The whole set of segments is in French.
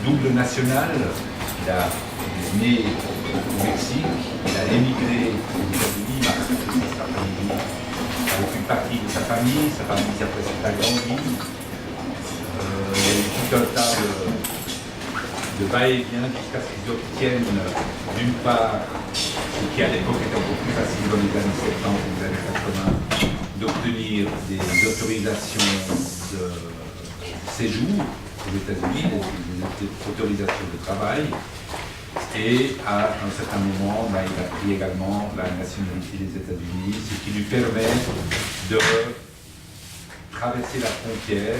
double national. Il est né au Mexique, il a émigré aux États-Unis, avec une partie de sa famille après s'est agrandie. Il y a eu tout un tas de va-et-vient jusqu'à ce qu'ils obtiennent d'une part, ce qui à l'époque était beaucoup plus facile dans les années 70 ou les années 80, d'obtenir des autorisations de séjour aux États-Unis, des autorisations de travail, et à un certain moment, il a pris également la nationalité des États-Unis, ce qui lui permet de traverser la frontière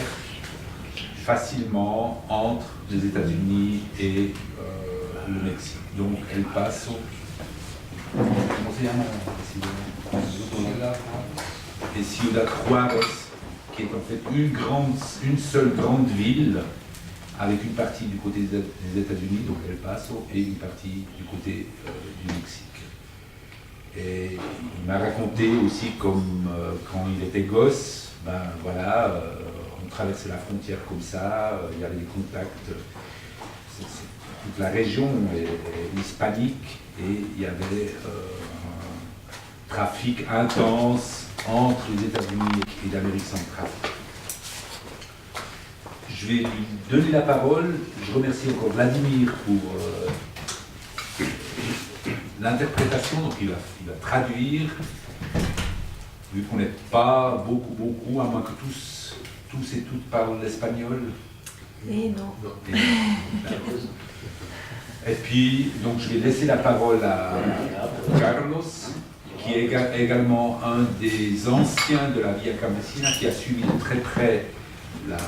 facilement entre les États-Unis et le Mexique. Donc elle passe au... Comment se llama? Et Ciudad Juárez, qui est en fait une seule grande ville, avec une partie du côté des États-Unis, donc El Paso, et une partie du côté du Mexique. Et il m'a raconté aussi comme quand il était gosse, on traversait la frontière comme ça, il y avait des contacts, toute la région est hispanique, et il y avait un trafic intense entre les États-Unis et l'Amérique centrale. Je vais lui donner la parole. Je remercie encore Vladimir pour l'interprétation. Donc il va traduire, vu qu'on n'est pas beaucoup, à moins que tous et toutes parlent l'espagnol. Et non. Et puis, donc je vais laisser la parole à Carlos, qui est également un des anciens de la Via Campesina, qui a suivi de très près la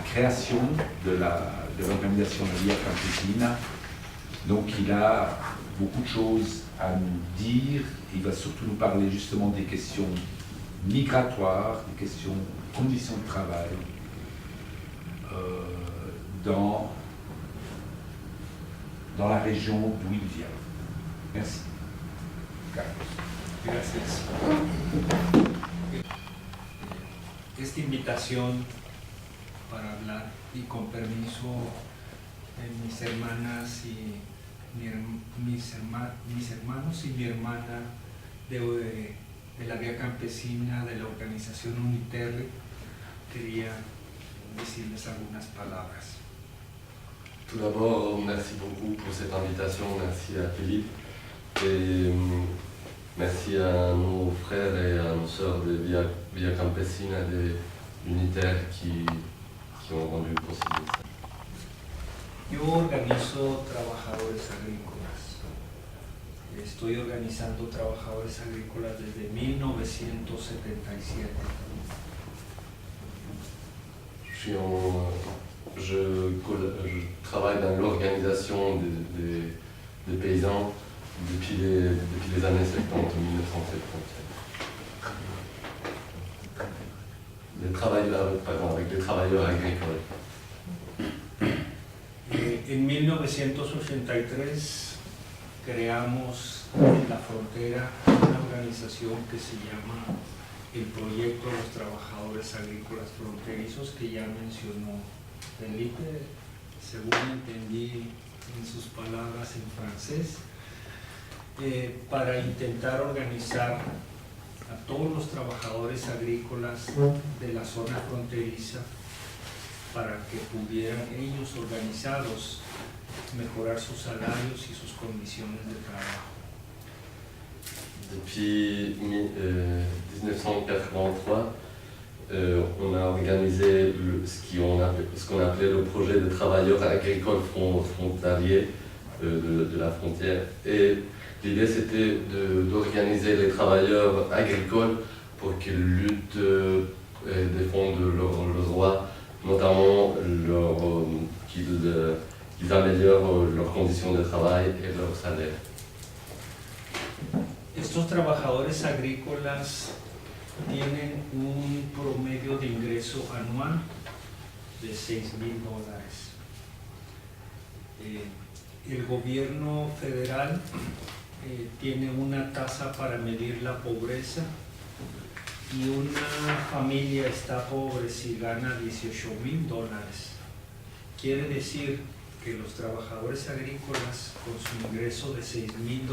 création de l'organisation de la Via Campesina. Donc il a beaucoup de choses à nous dire. Il va surtout nous parler justement des questions migratoires, des questions de conditions de travail dans la région d'où il vient. Merci. Carlos. Gracias. Esta invitación para hablar y con permiso de mis hermanas y mis hermanos y mi hermana de la Vía Campesina, de la organización Uniterre, quería decirles algunas palabras. Tout d'abord, merci beaucoup pour cette invitation, merci à Philippe et merci à nos frères et à nos sœurs de Via Campesina, de Uniterre qui ont rendu possible ça. Yo organizo trabajadores agrícolas. Estoy organizando trabajadores agrícolas desde 1977. Je travaille dans l'organisation des paysans depuis les années 70, 1977. Avec des travailleurs agricoles. En 1983 creamos en la frontera una organización que se llama el Proyecto de los Trabajadores Agrícolas Fronterizos, que ya mencionó Felipe, según entendí en sus palabras en francés, para intentar organizar a todos los trabajadores agrícolas de la zona fronteriza para que pudieran ellos organizados mejorar sus salarios y sus condiciones de trabajo. Depuis 1983, on a organisé ce qu'on appelait le projet de travailleurs agricoles frontaliers de la frontière. Et l'idée c'était d'organiser les travailleurs agricoles pour qu'ils luttent et défendent leurs droits, notamment qu'ils améliorent leurs conditions de travail et leur salaire. Estos trabajadores agrícolas tienen un promedio de ingreso anual de $6,000. El gobierno federal tiene una tasa para medir la pobreza y una familia está pobre si gana $18,000. quiere decir que los trabajadores agrícolas con su ingreso de $6,000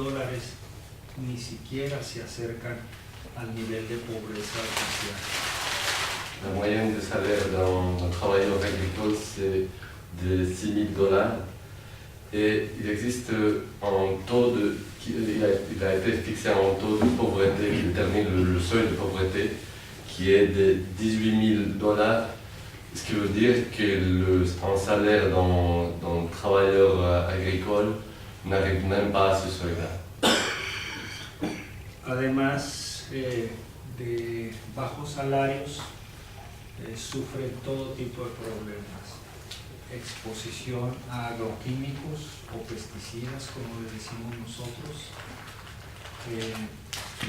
ni siquiera se acercan al nivel de pobreza social. La moyenne de salaire d'un travailleur agricole, c'est de $6,000. Et il existe un taux il a été fixé un taux de pauvreté qui détermine le seuil de pauvreté qui est de $18,000, ce qui veut dire qu'un salaire d'un travailleur agricole n'arrive même pas à ce seuil-là. Además de bajos salarios, sufren todo tipo de problemas. Exposición a agroquímicos o pesticidas, como le decimos nosotros,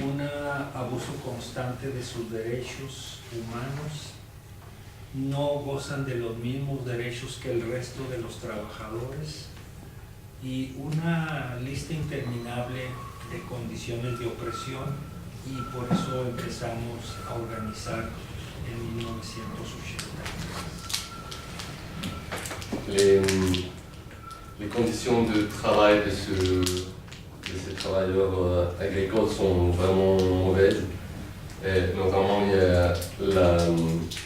un abuso constante de sus derechos humanos, no gozan de los mismos derechos que el resto de los trabajadores y una lista interminable de condiciones de opresión, y por eso empezamos a organizar en 1983. Les conditions de travail de ces travailleurs agricoles sont vraiment mauvaises. Et notamment, il y a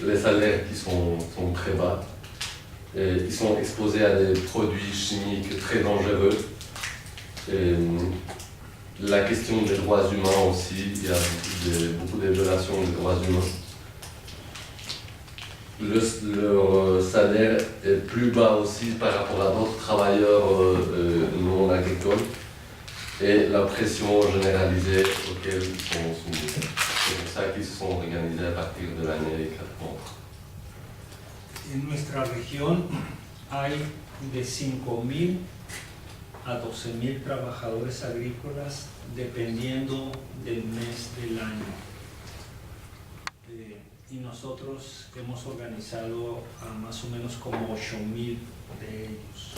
les salaires qui sont très bas. Et ils sont exposés à des produits chimiques très dangereux. Et la question des droits humains aussi, il y a beaucoup de violations des droits humains. Leur salaire est plus bas aussi par rapport à d'autres travailleurs non agricoles et la pression généralisée auquel ils sont soumis. C'est pour ça qu'ils se sont organisés à partir de l'année 80. En nuestra región hay de 5,000 a 12,000 trabajadores agrícolas dependiendo del mes del año. Y nosotros hemos organizado a más o menos como 8,000 de ellos.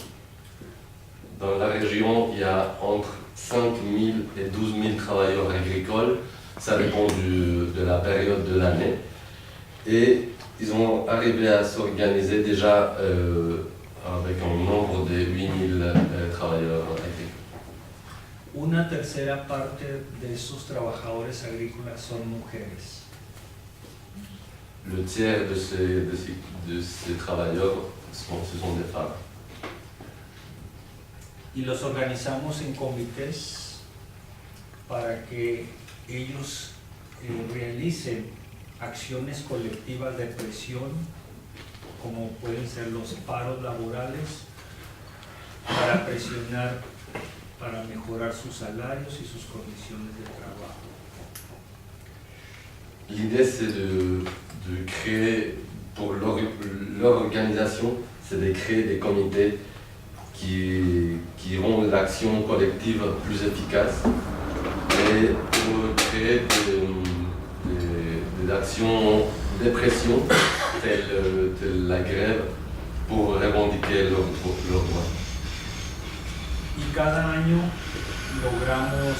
Dans la région, il y a entre 5,000 et 12,000 travailleurs agricoles, ça dépend de la période de l'année. Et ils ont arrivé à s'organiser déjà avec un nombre de 8,000 travailleurs agricoles. Una tercera parte de esos trabajadores agrícolas son mujeres. Le tiers de ces travailleurs, ce sont des femmes. Y los organizamos en comités para que ellos realicen acciones colectivas de presión, como pueden ser los paros laborales, para presionar, para mejorar sus salarios y sus condiciones de trabajo. L'idée, c'est de créer, pour leur organisation, c'est de créer des comités qui rendent l'action collective plus efficace et pour créer des actions de pression telles la grève pour revendiquer leurs droits. Y cada año logramos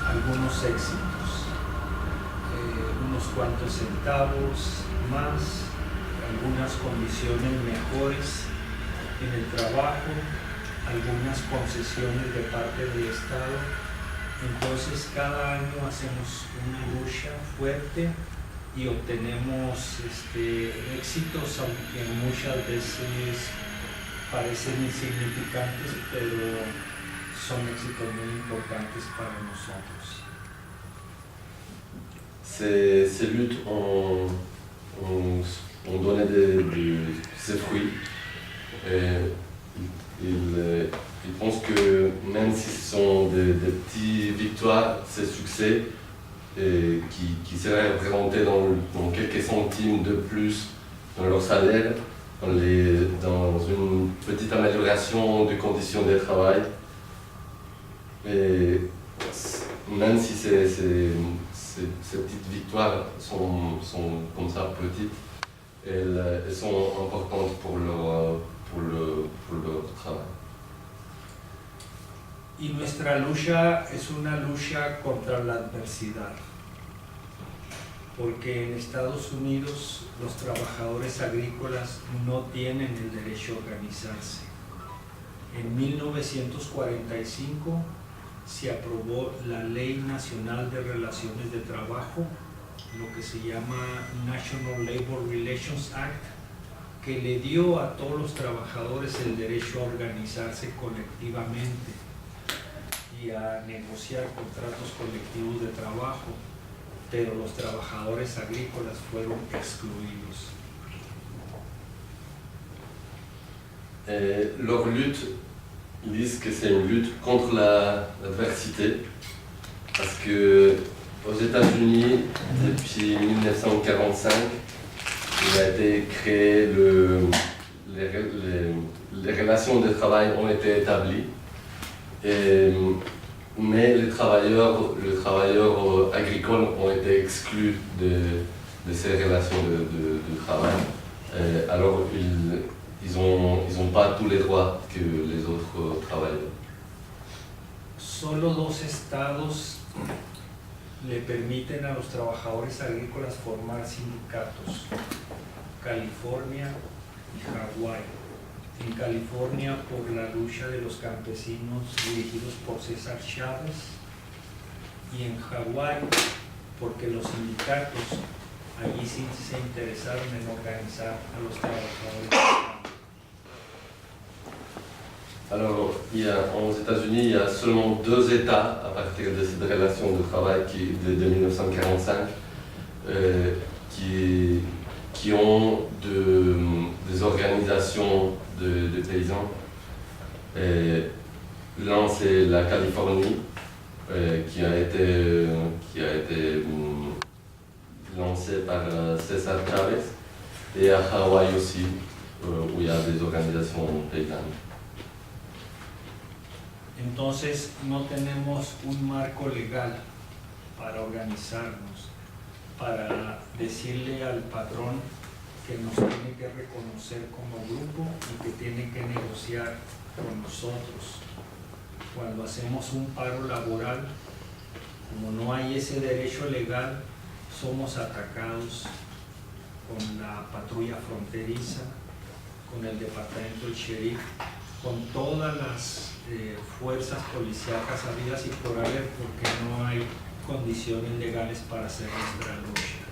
algunos éxitos, unos cuantos centavos más, algunas condiciones mejores en el trabajo, algunas concesiones de parte del Estado. Entonces cada año hacemos una lucha fuerte y obtenemos éxitos, aunque muchas veces parecen insignificantes, pero son éxitos muy importantes para nosotros. Ces luttes ont donné ses fruits. Et ils pensent que même si ce sont des petites victoires, ces succès qui seraient représentés dans quelques centimes de plus dans leur salaire, dans une petite amélioration des conditions de travail. Et même si ces petites victoires sont comme ça petites, elles sont importantes pour leur travail. Y nuestra lucha es una lucha contra la adversidad, porque en Estados Unidos los trabajadores agrícolas no tienen el derecho a organizarse. En 1945 se aprobó la Ley Nacional de Relaciones de Trabajo, lo que se llama National Labor Relations Act, que le dio a todos los trabajadores el derecho a organizarse colectivamente y a negociar contratos colectivos de trabajo, pero los trabajadores agrícolas fueron excluidos. Leur lutte, ils disent que c'est une lutte contre l'adversité, parce que aux États-Unis, depuis 1945, il a été créé les relations de travail ont été établies, mais les travailleurs agricoles ont été exclus de ces relations de travail. Alors ils n'ont pas tous les droits que les autres travailleurs. Solo 2 estados le permiten a los trabajadores agrícolas formar sindicatos: California y Hawái. En California por la lucha de los campesinos dirigidos por César Chávez, y en Hawái porque los sindicatos allí sí se interesaron en organizar a los trabajadores. Alors, aux États-Unis, il y a seulement 2 États à partir de cette relation de travail de 1945 qui ont des organisations de paysans. L'un, c'est la Californie, qui a été lancée par César Chávez, et à Hawaï aussi, où il y a des organisations paysannes. Entonces no tenemos un marco legal para organizarnos, para decirle al patrón que nos tiene que reconocer como grupo y que tiene que negociar con nosotros. Cuando hacemos un paro laboral, como no hay ese derecho legal, somos atacados con la patrulla fronteriza, con el departamento del sheriff, con todas las fuerzas policíacas habidas y por haber, porque no hay condiciones legales para hacer nuestra lucha.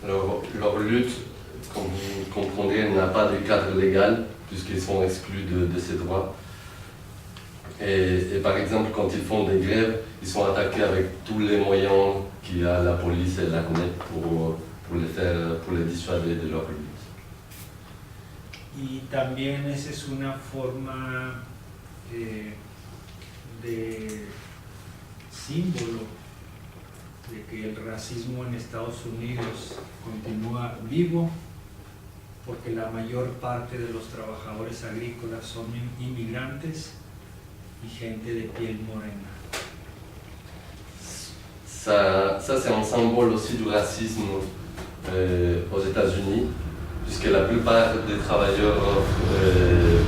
Alors, leur lutte, comme vous comprendrez, n'a pas de cadre légal, puisqu'ils sont exclus de ces droits. Et par exemple, quand ils font des grèves, ils sont attaqués avec tous les moyens qu'il y a la police et l'armée pour les dissuader de leur lutte. Y también esa es una forma de símbolo de que el racismo en Estados Unidos continúa vivo, porque la mayor parte de los trabajadores agrícolas son inmigrantes y gente de piel morena. Ça c'est un symbole aussi du racisme aux États-Unis, puisque la plupart des travailleurs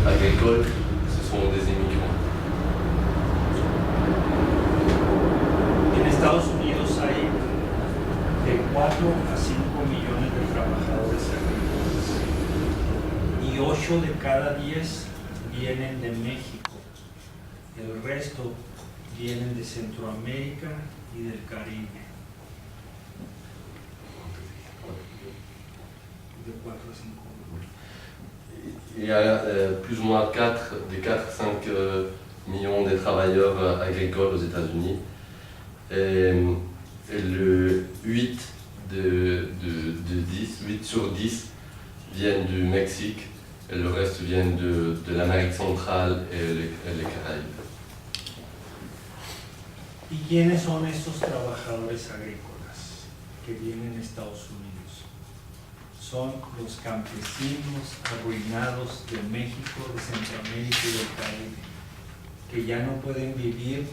agricoles, ce sont des immigrants. En Estados Unidos hay de 4 a 5 millones de trabajadores agrícolas y 8 de cada 10 vienen de México. El resto vienen de Centroamérica y del Caribe. De 4 a 5. Il y a plus ou moins 4-5 millions de travailleurs agricoles aux États-Unis. Et le 8 sur 10 viennent du Mexique et le reste viennent de l'Amérique centrale et les Caraïbes. ¿Y quiénes son estos trabajadores agrícolas que vienen a Estados Unidos? Son los campesinos arruinados de México, de Centroamérica y del Caribe, que ya no pueden vivir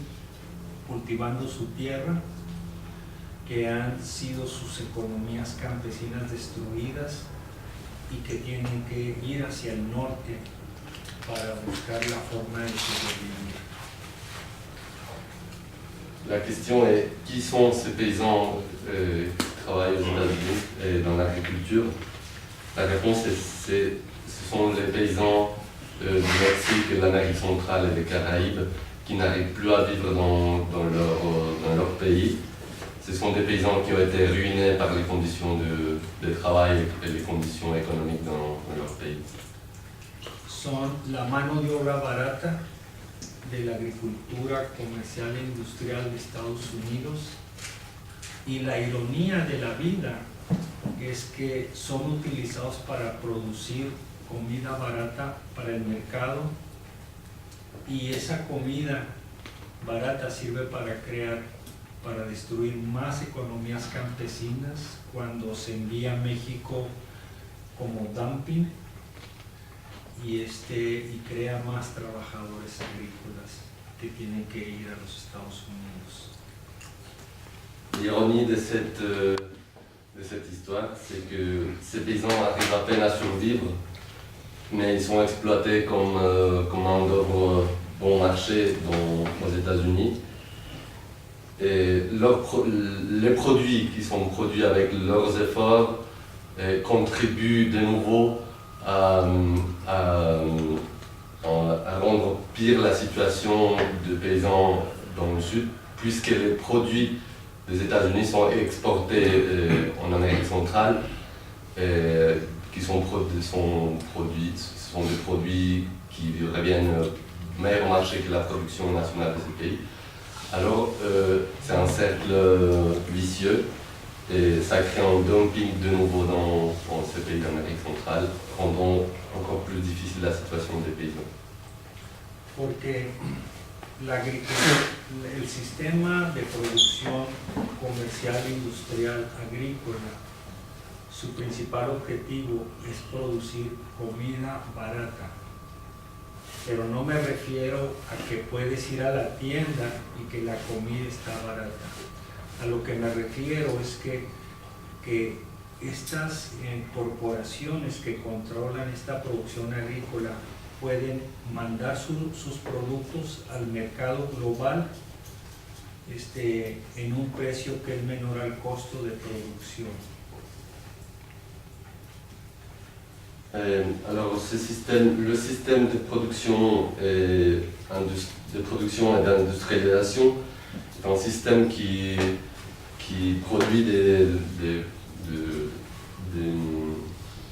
cultivando su tierra, que han sido sus economías campesinas destruidas y que tienen que ir hacia el norte para buscar la forma de sobrevivir. la question est qui sont ces paysans qui travaillent aux États-Unis et dans l'agriculture? La réponse ce sont les paysans du Mexique, de l'Amérique centrale et des Caraïbes qui n'arrivent plus à vivre dans leur pays. Ce sont des paysans qui ont été ruinés par les conditions de travail et les conditions économiques dans leur pays. Son la mano de obra barata de la agricultura comercial e industrial de Estados Unidos, y la ironía de la vida es que son utilizados para producir comida barata para el mercado, y esa comida barata sirve para destruir más economías campesinas cuando se envía a México como dumping y crea más trabajadores agrícolas que tienen que ir a los Estados Unidos. L'ironie de cette histoire, c'est que ces paysans arrivent à peine à survivre, mais ils sont exploités comme main-d'œuvre bon marché aux États-Unis. Et les produits qui sont produits avec leurs efforts contribuent de nouveau à rendre pire la situation des paysans dans le sud, puisque les produits des États-Unis sont exportés en Amérique centrale, qui sont des produits qui reviennent meilleur marché que la production nationale de ces pays. Alors c'est un cercle vicieux et ça crée un dumping de nouveau dans ces pays d'Amérique centrale, rendant encore plus difficile la situation des paysans. Porque el sistema de producción comercial e industrial agrícola, su principal objetivo es producir comida barata. Pero no me refiero a que puedes ir a la tienda y que la comida está barata. A lo que me refiero es que estas corporaciones que controlan esta producción agrícola pueden mandar sus productos al mercado global en un precio que es menor al costo de producción. Alors le système de production et d'industrialisation est un système qui produit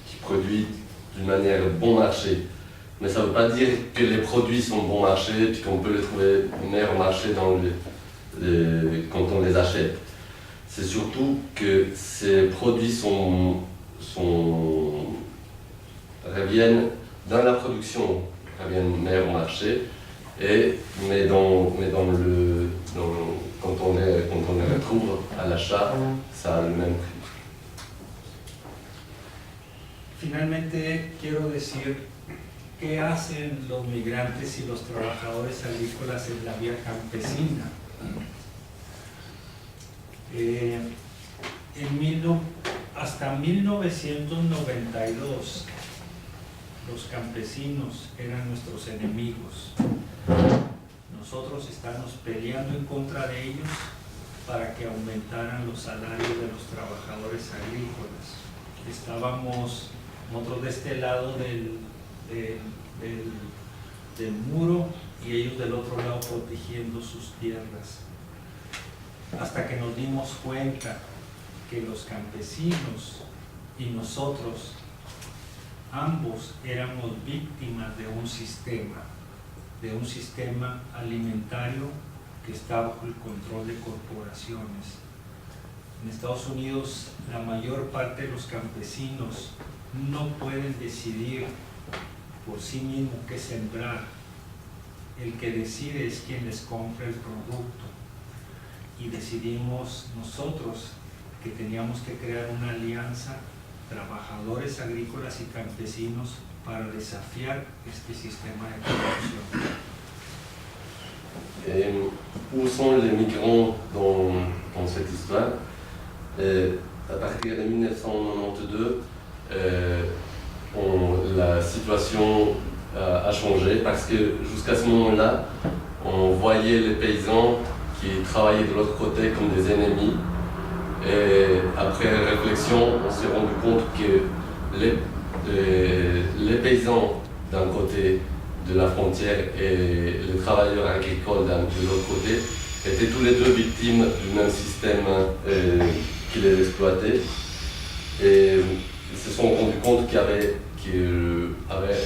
qui produit d'une manière bon marché. Mais ça ne veut pas dire que les produits sont bon marché et qu'on peut les trouver au meilleur marché quand on les achète. C'est surtout que ces produits reviennent dans la production, reviennent meilleur marché, mais quand on les retrouve à l'achat, ça a le même prix. Finalmente quiero decir qué hacen los migrantes y los trabajadores agrícolas en la vía campesina. Hasta 1992 los campesinos eran nuestros enemigos. Nosotros estábamos peleando en contra de ellos para que aumentaran los salarios de los trabajadores agrícolas. Estábamos nosotros de este lado del muro y ellos del otro lado protegiendo sus tierras. Hasta que nos dimos cuenta que los campesinos y nosotros ambos éramos víctimas de un sistema alimentario que está bajo el control de corporaciones. En Estados Unidos la mayor parte de los campesinos no pueden decidir por sí mismos qué sembrar. El que decide es quien les compra el producto, y decidimos nosotros que teníamos que crear una alianza, trabajadores agrícolas y campesinos, para desafiar este sistema de producción. Et où sont les migrants dans cette histoire? À partir de 1992, la situation a changé parce que jusqu'à ce moment-là, on voyait les paysans qui travaillaient de l'autre côté comme des ennemis. Et après réflexion, on s'est rendu compte que les paysans d'un côté de la frontière et les travailleurs agricoles de l'autre côté étaient tous les deux victimes du même système qui les exploitait. Et ils se sont rendus compte qu'il y avait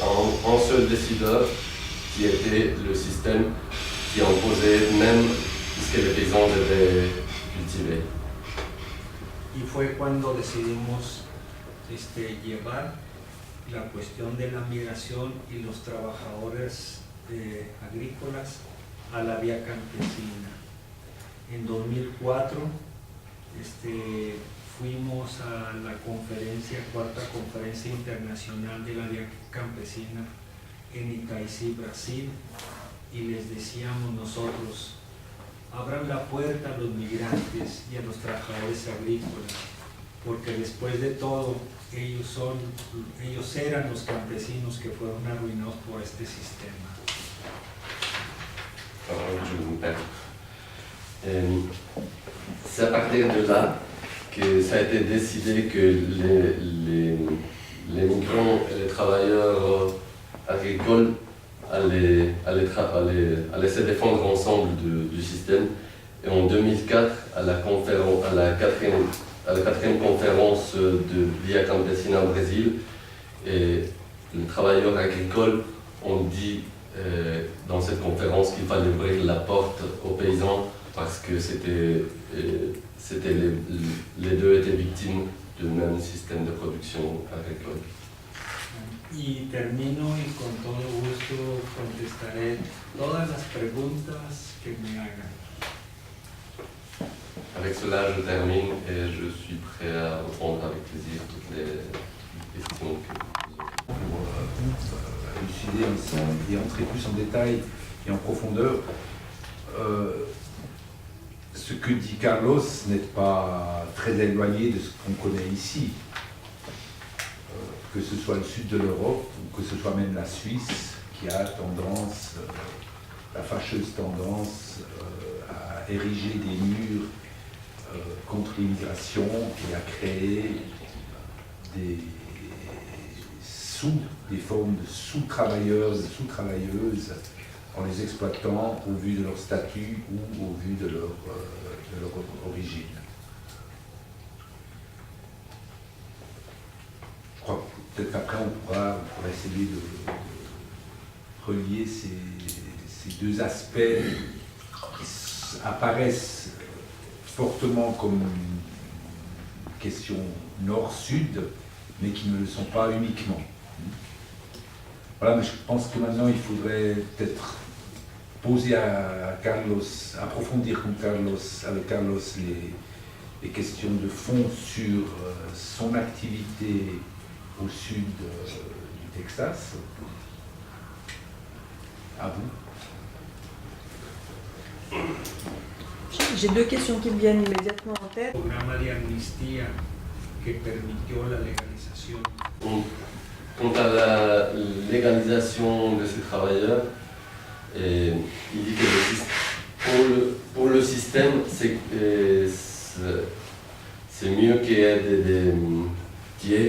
un seul décideur qui était le système qui imposait même ce que les paysans devaient cultiver. Y fue cuando decidimos llevar la cuestión de la migración y los trabajadores agrícolas a la vía campesina. En 2004 fuimos a la cuarta conferencia internacional de la vía campesina en Itaicí, Brasil, y les decíamos nosotros: abran la puerta a los migrantes y a los trabajadores agrícolas, porque después de todo ellos eran los campesinos que fueron arruinados por este sistema. C'est à partir de là que ça a été décidé que les migrants et les travailleurs agricoles allaient se défendre ensemble du système. Et en 2004, à la quatrième conférence de Via Campesina au Brésil, et les travailleurs agricoles ont dit dans cette conférence qu'il fallait ouvrir la porte aux paysans parce que les deux étaient victimes du même système de production agricole. Y termino y con todo gusto contestaré todas las preguntas que me hagan. Avec cela, je termine et je suis prêt à répondre avec plaisir toutes les questions que vous aurez. Pour élucider ensemble et entrer plus en détail et en profondeur, ce que dit Carlos n'est pas très éloigné de ce qu'on connaît ici. Que ce soit le sud de l'Europe ou que ce soit même la Suisse qui a tendance, la fâcheuse tendance à ériger des murs contre l'immigration et à créer des formes de sous-travailleurs et sous-travailleuses en les exploitant au vu de leur statut ou au vu de leur origine. Je crois que peut-être qu'après on pourra essayer de relier ces deux aspects qui apparaissent fortement comme une question nord-sud, mais qui ne le sont pas uniquement. Voilà, mais je pense que maintenant il faudrait peut-être poser à Carlos, approfondir avec Carlos les questions de fond sur son activité au sud du Texas. À vous. J'ai deux questions qui me viennent immédiatement en tête. Le programme de amnistia que permitió la legalización. Quant à la légalisation de ces travailleurs, il dit que pour le système, c'est mieux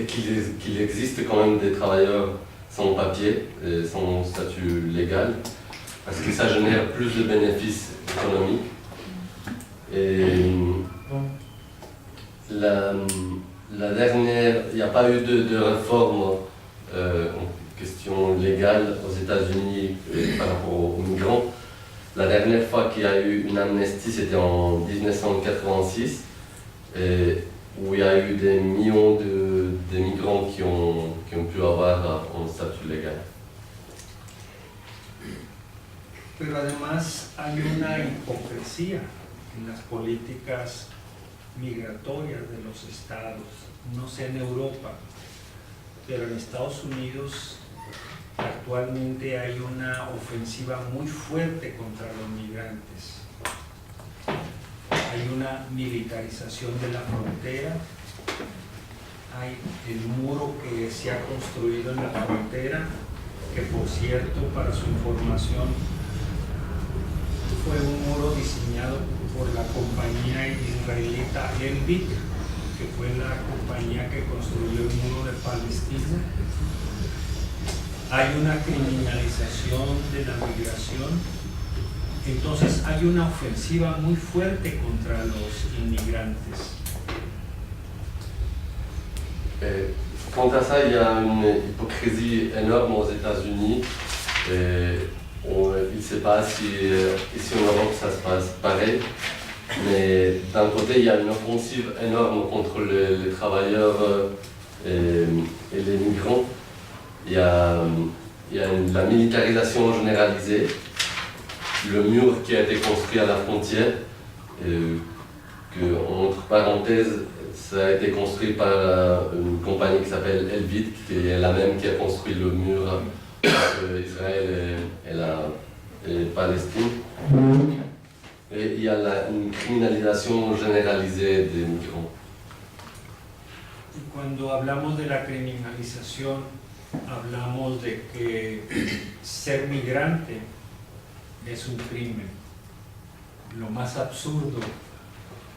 qu'il existe quand même des travailleurs sans papier, sans statut légal, parce que ça génère plus de bénéfices économiques. Et la dernière, il n'y a pas eu de réforme en question légale aux États-Unis par rapport aux migrants. La dernière fois qu'il y a eu une amnistie, c'était en 1986, où il y a eu des millions de migrants qui ont pu avoir un statut légal. Pero además hay una hipocresía en las políticas migratorias de los estados, no sé en Europa, pero en Estados Unidos actualmente hay una ofensiva muy fuerte contra los migrantes. Hay una militarización de la frontera, hay el muro que se ha construido en la frontera, que por cierto, para su información, fue un muro diseñado por la compañía israelita Elbit, que fue la compañía que construyó el muro de Palestina. Hay una criminalización de la migración, entonces hay una ofensiva muy fuerte contra los inmigrantes. Quant à ça, il y a une hypocrisie énorme aux États-Unis. Il ne sait pas si ici en Europe ça se passe pareil, mais d'un côté il y a une offensive énorme contre les travailleurs et les migrants. Il y a la militarisation généralisée, le mur qui a été construit à la frontière, que entre parenthèses, ça a été construit par une compagnie qui s'appelle Elbit, qui est la même qui a construit le mur entre Israël et Palestine. Et il y a une criminalisation généralisée des migrants. Y cuando hablamos de la criminalización, hablamos de que ser migrante es un crimen, lo más absurdo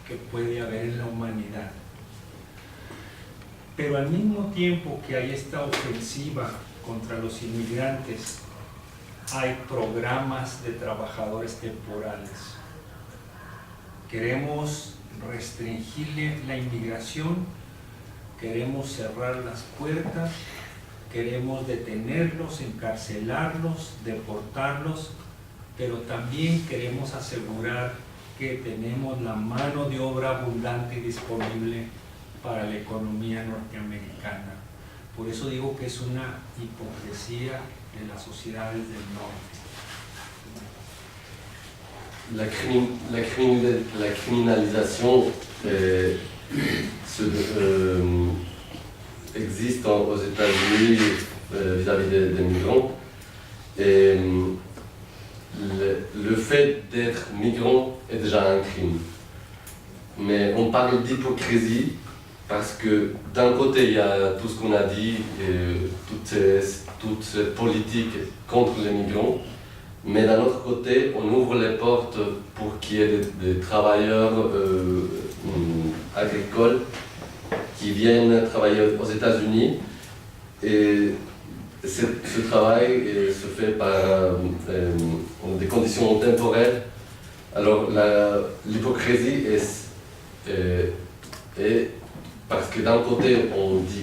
que puede haber en la humanidad. Pero al mismo tiempo que hay esta ofensiva contra los inmigrantes, hay programas de trabajadores temporales. Queremos restringirle la inmigración, queremos cerrar las puertas, queremos detenerlos, encarcelarlos, deportarlos, pero también queremos asegurar que tenemos la mano de obra abundante y disponible para la economía norteamericana. Por eso digo que es una hipocresía de las sociedades del norte. La criminalisation existe aux États-Unis vis-à-vis des migrants. Et le fait d'être migrant est déjà un crime. Mais on parle d'hypocrisie parce que d'un côté il y a tout ce qu'on a dit, toute cette politique contre les migrants, mais d'un autre côté on ouvre les portes pour qu'il y ait des travailleurs agricoles qui viennent travailler aux États-Unis, et ce travail se fait par des conditions temporelles. Alors l'hypocrisie est parce que d'un côté on dit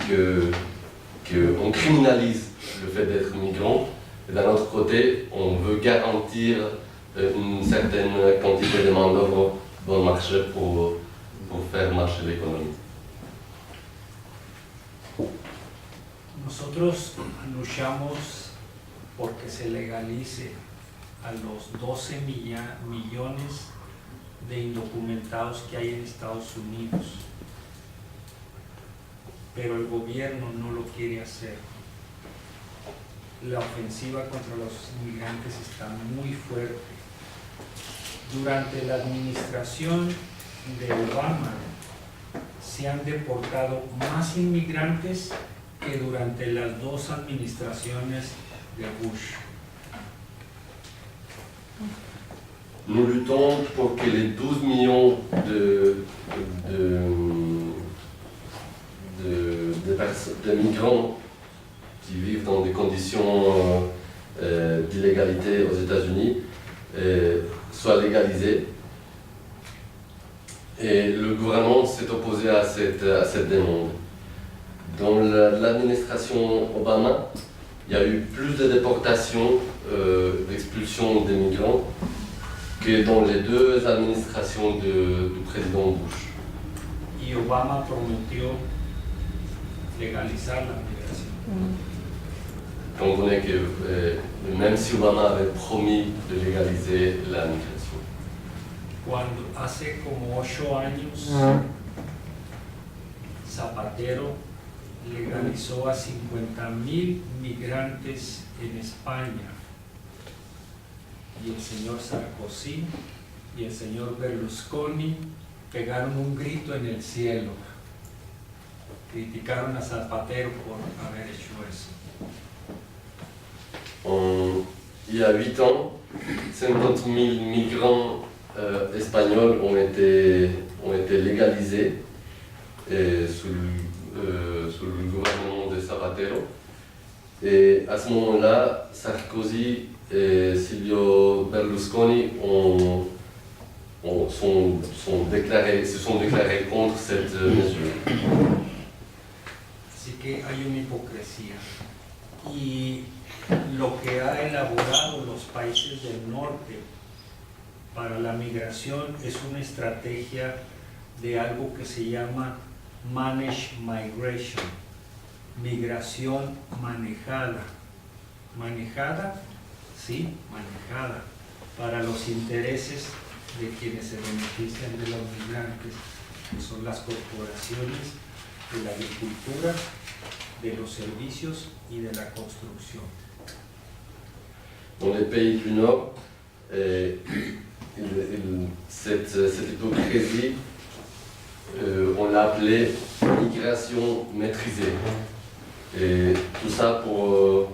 qu'on criminalise le fait d'être migrant, et d'un autre côté on veut garantir une certaine quantité de main-d'œuvre dans le marché pour faire marcher l'économie. Nosotros luchamos porque se legalice a los 12 millones de indocumentados que hay en Estados Unidos, pero el gobierno no lo quiere hacer. La ofensiva contra los inmigrantes está muy fuerte. Durante la administración de Obama se han deportado más inmigrantes que durante las dos administraciones de Bush. Nous luttons pour que les 12 millions de migrants qui vivent dans des conditions d'illégalité aux États-Unis soient légalisés. Et le gouvernement s'est opposé à cette demande. Dans l'administration Obama, il y a eu plus de déportations, d'expulsions des migrants que dans les deux administrations du président Bush. Y Obama prometió legalizar la migración. Donc on est que même si Obama avait promis de légaliser la migration. Cuando hace como 8 años Zapatero legalizó a 50,000 migrantes en España, y el señor Sarkozy y el señor Berlusconi pegaron un grito en el cielo, criticaron a Zapatero por haber hecho eso. Il y a 8 ans, 50 000 migrants espagnols ont été légalisés sous le gouvernement de Zapatero. Et à ce moment-là, Sarkozy et Silvio Berlusconi se sont déclarés contre cette mesure. Así que hay una hipocresía. Y lo que ha elaborado los países del norte para la migración es una estrategia de algo que se llama Managed Migration, migración manejada. Manejada, sí, manejada, para los intereses de quienes se benefician de los migrantes, que son las corporaciones de la agricultura, de los servicios y de la construcción. Dans les pays du Nord, cette hypocrisie, on l'a appelée migration maîtrisée. Et tout ça pour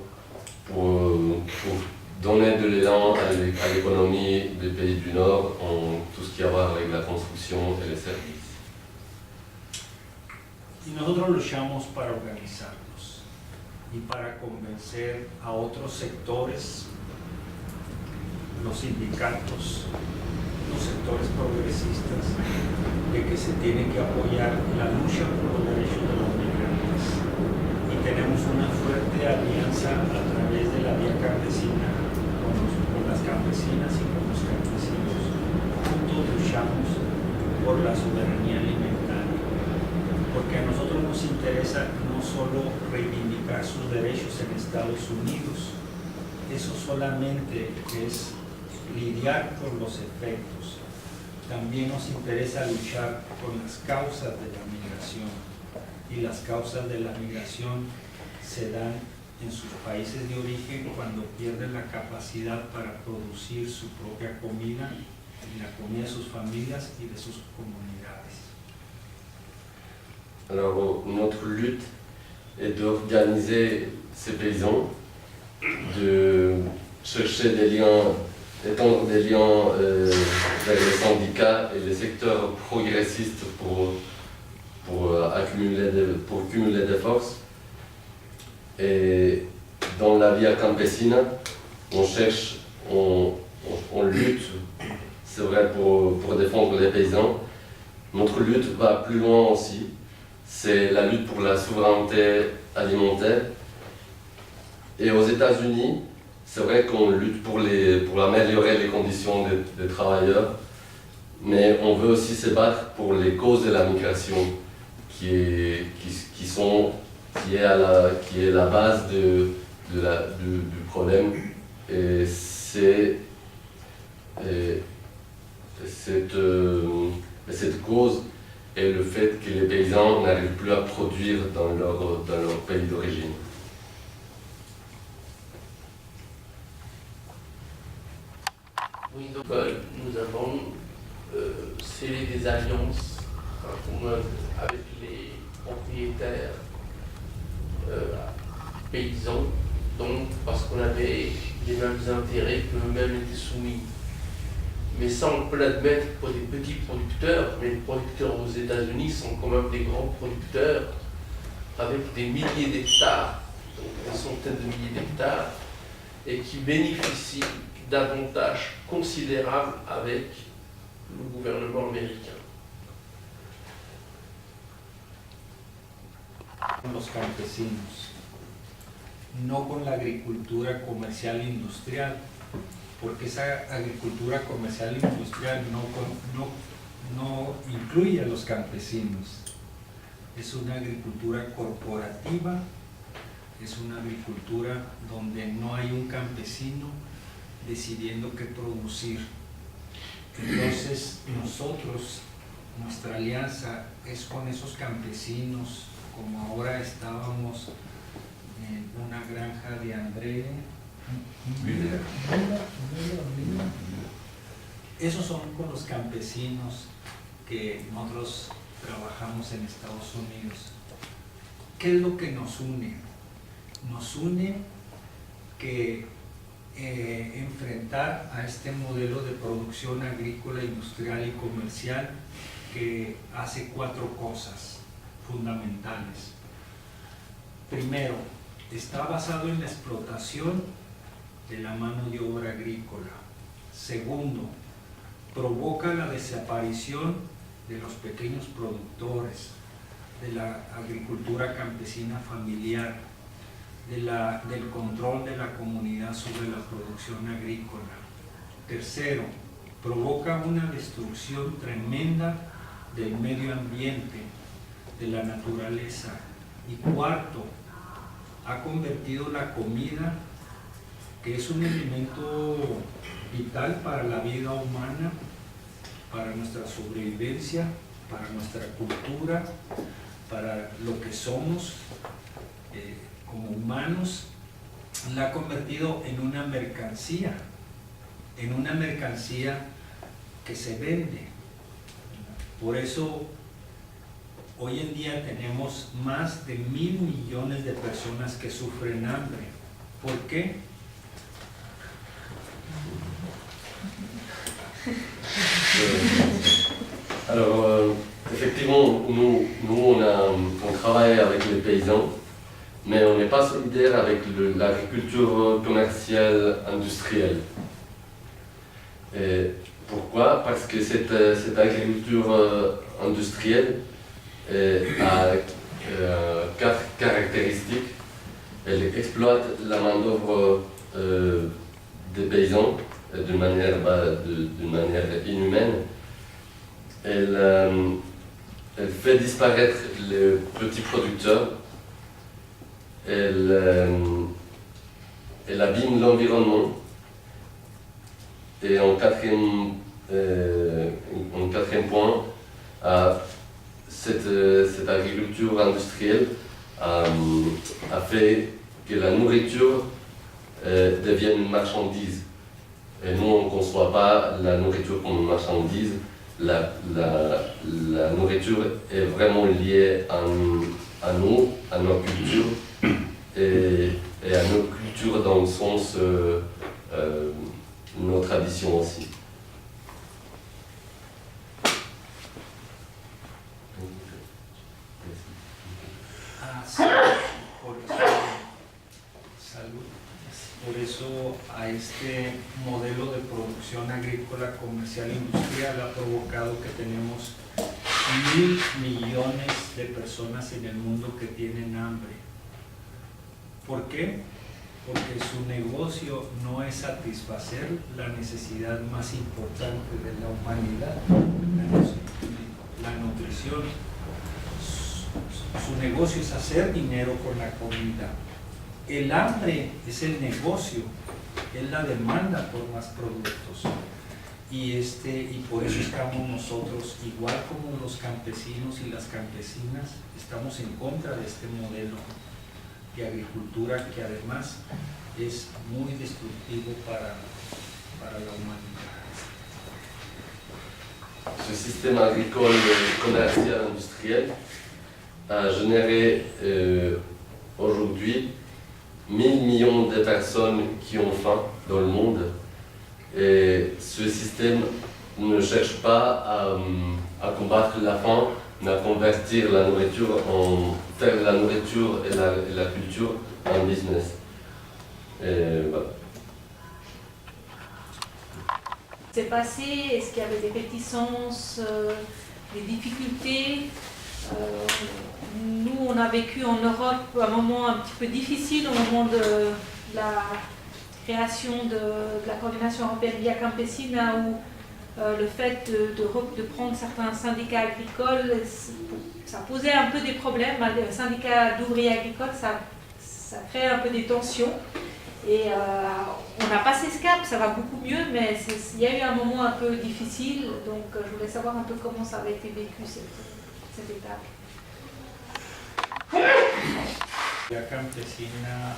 donner de l'élan à l'économie des pays du Nord en tout ce qui a à voir avec la construction et les services. Y nosotros luchamos para organizarnos y para convencer a otros sectores, los sindicatos, los sectores progresistas, de que se tiene que apoyar la lucha por los derechos de los migrantes. Y tenemos una fuerte alianza a través de la vía campesina con las campesinas y con los campesinos. Juntos luchamos por la soberanía alimentaria, porque a nosotros nos interesa no solo reivindicar sus derechos en Estados Unidos, eso solamente es lidiar con los efectos. También nos interesa luchar con las causas de la migración, y las causas de la migración se dan en sus países de origen cuando pierden la capacidad para producir su propia comida y la comida de sus familias y de sus comunidades. Alors notre lutte est d'organiser ces paysans, de chercher des liens, étendre des liens vers les syndicats et les secteurs progressistes pour cumuler des forces. Et dans la via campesina, on lutte, c'est vrai, pour défendre les paysans. Notre lutte va plus loin aussi. C'est la lutte pour la souveraineté alimentaire. Et aux États-Unis, c'est vrai qu'on lutte pour améliorer les conditions des travailleurs, mais on veut aussi se battre pour les causes de la migration, qui est la base du problème. Et cette cause est le fait que les paysans n'arrivent plus à produire dans leur pays d'origine. Oui, donc nous avons scellé des alliances avec les propriétaires paysans, donc parce qu'on avait les mêmes intérêts qu'eux-mêmes étaient soumis. Mais ça, on peut l'admettre pour des petits producteurs, mais les producteurs aux États-Unis sont quand même des grands producteurs avec des milliers d'hectares, donc des centaines de milliers d'hectares, et qui bénéficient d'avantages considérables avec le gouvernement américain. Con los campesinos, no con la agricultura comercial e industrial, porque esa agricultura comercial e industrial no incluye a los campesinos. Es una agricultura corporativa, es una agricultura donde no hay un campesino decidiendo qué producir. Entonces nosotros, nuestra alianza es con esos campesinos, como ahora estábamos en una granja de André Müller. Esos son con los campesinos que nosotros trabajamos en Estados Unidos. ¿Qué es lo que nos une? Nos une que enfrentar a este modelo de producción agrícola, industrial y comercial que hace 4 cosas fundamentales. Primero, está basado en la explotación de la mano de obra agrícola. Segundo, provoca la desaparición de los pequeños productores, de la agricultura campesina familiar, del control de la comunidad sobre la producción agrícola. Tercero, provoca una destrucción tremenda del medio ambiente, de la naturaleza. Y cuarto, ha convertido la comida, que es un elemento vital para la vida humana, para nuestra sobrevivencia, para nuestra cultura, para lo que somos como humanos, la ha convertido en una mercancía que se vende. Por eso hoy en día tenemos más de 1.000 millones de personas que sufren hambre. ¿Por qué? Alors, effectivement, nous on travaille avec les paysans, mais on n'est pas solidaire avec l'agriculture commerciale industrielle. Et pourquoi? Parce que cette agriculture industrielle a 4 caractéristiques. Elle exploite la main-d'œuvre des paysans d'une manière inhumaine. Elle fait disparaître les petits producteurs. Elle abîme l'environnement. Et en quatrième point, cette agriculture industrielle a fait que la nourriture devienne une marchandise. Et nous, on ne conçoit pas la nourriture comme une marchandise. La nourriture est vraiment liée à nous, à nos cultures, et à nos cultures dans le sens nos traditions aussi. Por eso a este modelo de producción agrícola, comercial, industrial ha provocado que tenemos 1.000 millones de personas en el mundo que tienen hambre. ¿Por qué? Porque su negocio no es satisfacer la necesidad más importante de la humanidad, la nutrición. Su negocio es hacer dinero con la comida. El hambre es el negocio, es la demanda por más productos. Y por eso estamos nosotros, igual como los campesinos y las campesinas, estamos en contra de este modelo de agricultura que además es muy destructivo para la humanidad. Ce système agricole, commercial, industriel a généré aujourd'hui 1.000 millions de personnes qui ont faim dans le monde. Et ce système ne cherche pas à combattre la faim, mais à convertir la nourriture faire la nourriture et la culture en business. Et voilà. C'est passé, est-ce qu'il y avait des réticences, des difficultés? Nous, on a vécu en Europe un moment un petit peu difficile au moment de la création de la coordination européenne Via Campesina, où le fait de prendre certains syndicats agricoles, ça posait un peu des problèmes. Les syndicats d'ouvriers agricoles, ça crée un peu des tensions. Et on a passé ce cap, ça va beaucoup mieux, mais il y a eu un moment un peu difficile. Donc je voulais savoir un peu comment ça avait été vécu cette étape. Via Campesina,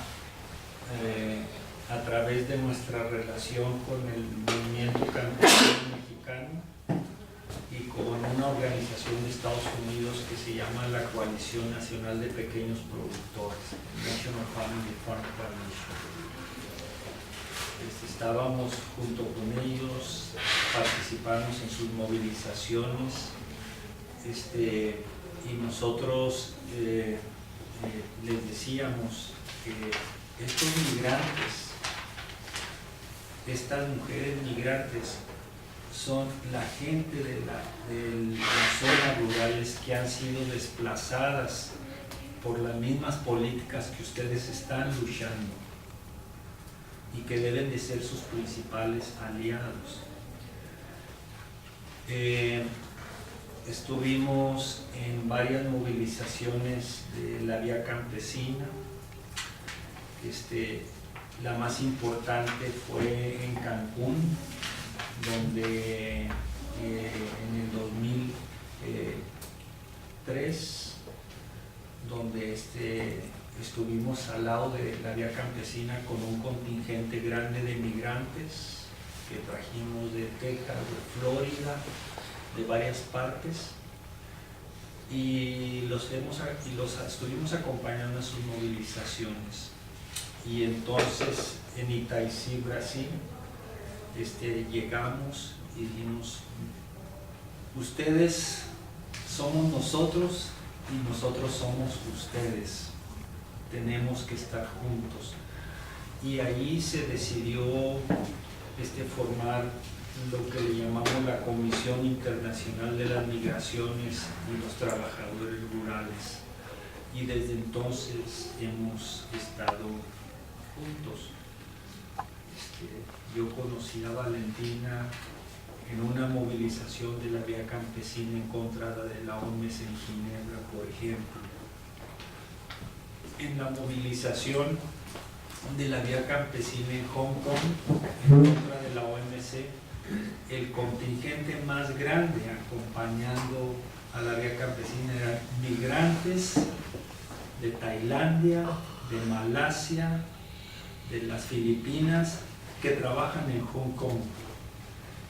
a través de nuestra relación con el movimiento campesino mexicano y con una organización de Estados Unidos que se llama la Coalición Nacional de Pequeños Productores, National Family Farm Coalition. estábamos junto con ellos, participamos en sus movilizaciones, y nosotros les decíamos que estos migrantes, estas mujeres migrantes, son la gente de las zonas rurales que han sido desplazadas por las mismas políticas que ustedes están luchando y que deben de ser sus principales aliados. Estuvimos en varias movilizaciones de la vía campesina. La más importante fue en Cancún, donde en el 2003, donde estuvimos al lado de la vía campesina con un contingente grande de migrantes que trajimos de Texas, de Florida, de varias partes, y los estuvimos acompañando en sus movilizaciones. Y entonces en Itaicí, Brasil, llegamos y dijimos: ustedes somos nosotros y nosotros somos ustedes, tenemos que estar juntos. Y ahí se decidió formar lo que le llamamos la Comisión Internacional de las Migraciones y los Trabajadores Rurales, y desde entonces hemos estado juntos. Yo conocí a Valentina en una movilización de la vía campesina en contra de la OMS en Ginebra, por ejemplo. En la movilización de la vía campesina en Hong Kong en contra de la OMC, el contingente más grande acompañando a la vía campesina eran migrantes de Tailandia, de Malasia, de las Filipinas, que trabajan en Hong Kong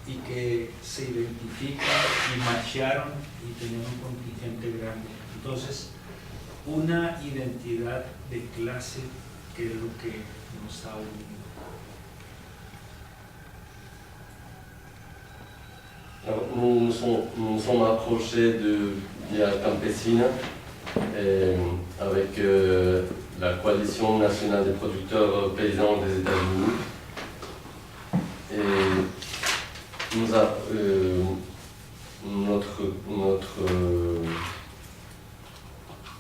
y que se identifican y marcharon y tenían un contingente grande. Entonces, una identidad de clase que es lo que nos ha unido. Alors, nous sommes approchés de Via Campesina avec la Coalition nationale des producteurs paysans des États-Unis. Et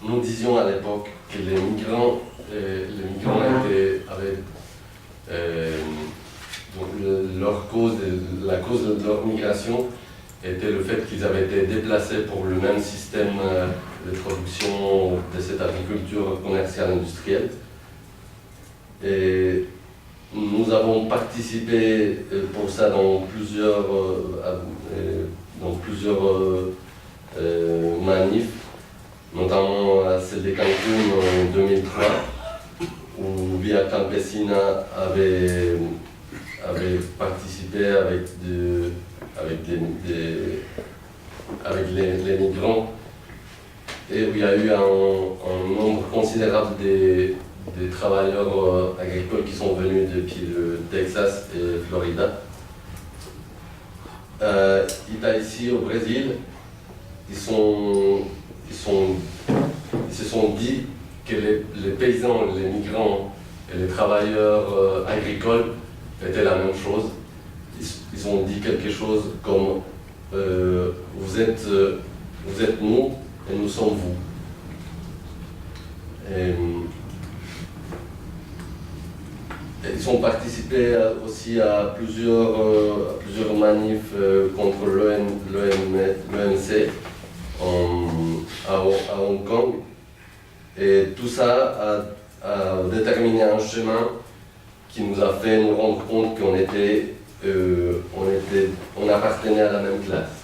nous disions à l'époque que les migrants leur cause, la cause de leur migration était le fait qu'ils avaient été déplacés pour le même système de production de cette agriculture commerciale industrielle. Et nous avons participé pour ça dans plusieurs manifs, notamment celle de Cancún en 2003, où Via Campesina avait participé avec les migrants, et où il y a eu un nombre considérable des travailleurs agricoles qui sont venus depuis le Texas et Florida. Ici au Brésil, ils se sont dit que les paysans, les migrants et les travailleurs agricoles étaient la même chose. Ils ont dit quelque chose comme vous êtes nous et nous sommes vous. Et ils ont participé aussi à plusieurs manifs contre l'OMC à Hong Kong. Et tout ça a déterminé un chemin qui nous a fait nous rendre compte qu'on appartenait à la même classe.